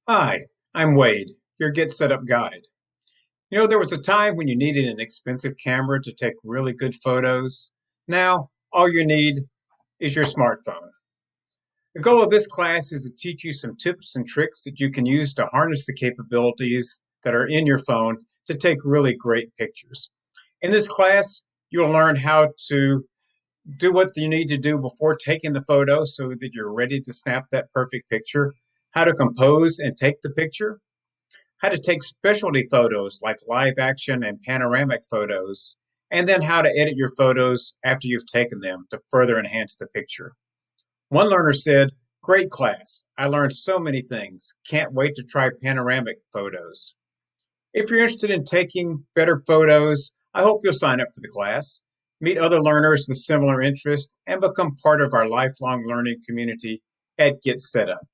Hi, I'm Wade, your Get Set Up guide. There was a time when you needed an expensive camera to take really good photos. Now, all you need is your smartphone. The goal of this class is to teach you some tips and tricks that you can use to harness the capabilities that are in your phone to take really great pictures. In this class, you'll learn how to do what you need to do before taking the photo so that you're ready to snap that perfect picture, how to compose and take the picture, how to take specialty photos like live action and panoramic photos, and then how to edit your photos after you've taken them to further enhance the picture. One learner said, "Great class. I learned so many things. Can't wait to try panoramic photos." If you're interested in taking better photos, I hope you'll sign up for the class, meet other learners with similar interests, and become part of our lifelong learning community at Get Set Up.